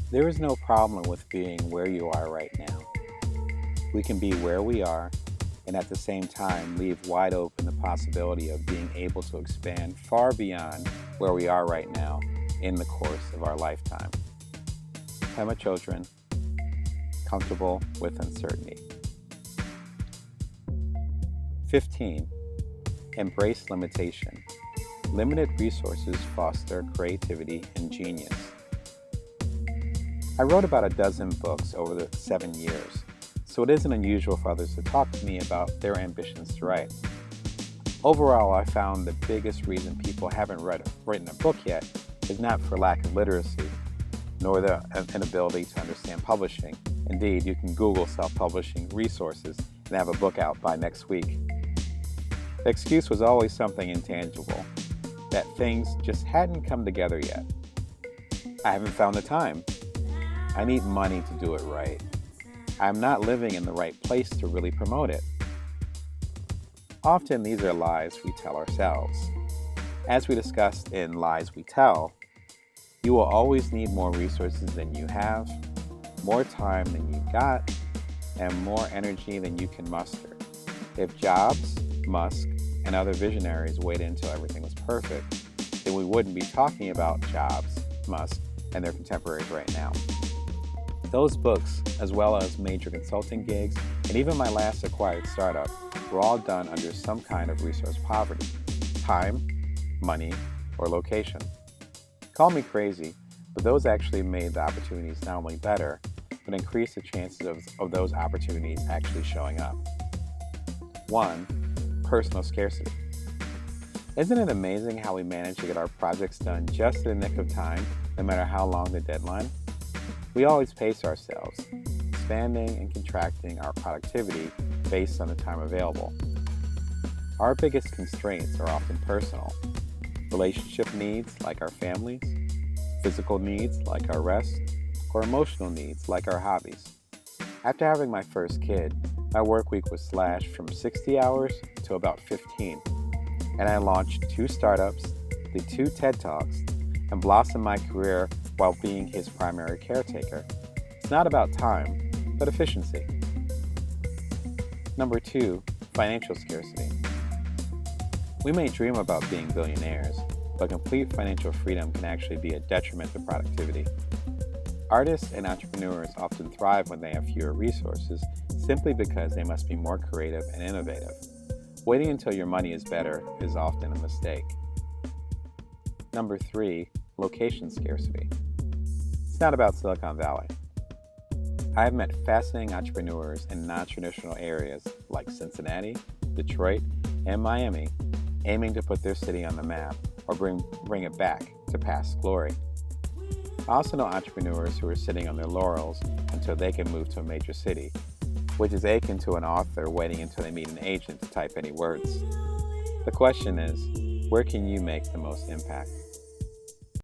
There is no problem with being where you are right now. We can be where we are and at the same time leave wide open the possibility of being able to expand far beyond where we are right now in the course of our lifetime. Pema Chodron, comfortable with uncertainty. 15. Embrace limitation. Limited resources foster creativity and genius. I wrote about a dozen books over the 7 years, so it isn't unusual for others to talk to me about their ambitions to write. Overall, I found the biggest reason people haven't written a book yet is not for lack of literacy, nor the inability to understand publishing. Indeed, you can Google self-publishing resources and have a book out by next week. The excuse was always something intangible, that things just hadn't come together yet. I haven't found the time. I need money to do it right. I'm not living in the right place to really promote it. Often these are lies we tell ourselves. As we discussed in Lies We Tell, you will always need more resources than you have, more time than you got, and more energy than you can muster. If Jobs, Musk, and other visionaries waited until everything was perfect, then we wouldn't be talking about Jobs, Musk, and their contemporaries right now. Those books, as well as major consulting gigs, and even my last acquired startup, were all done under some kind of resource poverty: time, money, or location. Call me crazy, but those actually made the opportunities not only better, but increased the chances of those opportunities actually showing up. 1. Personal scarcity. Isn't it amazing how we manage to get our projects done just in the nick of time, no matter how long the deadline? We always pace ourselves, expanding and contracting our productivity based on the time available. Our biggest constraints are often personal. Relationship needs like our families, physical needs like our rest, or emotional needs like our hobbies. After having my first kid, my work week was slashed from 60 hours to about 15, and I launched 2 startups, did 2 TED Talks, and blossomed my career while being his primary caretaker. It's not about time, but efficiency. Number 2, financial scarcity. We may dream about being billionaires, but complete financial freedom can actually be a detriment to productivity. Artists and entrepreneurs often thrive when they have fewer resources simply because they must be more creative and innovative. Waiting until your money is better is often a mistake. Number 3, location scarcity. It's not about Silicon Valley. I have met fascinating entrepreneurs in non-traditional areas like Cincinnati, Detroit, and Miami, aiming to put their city on the map or bring it back to past glory. I also know entrepreneurs who are sitting on their laurels until they can move to a major city, which is akin to an author waiting until they meet an agent to type any words. The question is, where can you make the most impact?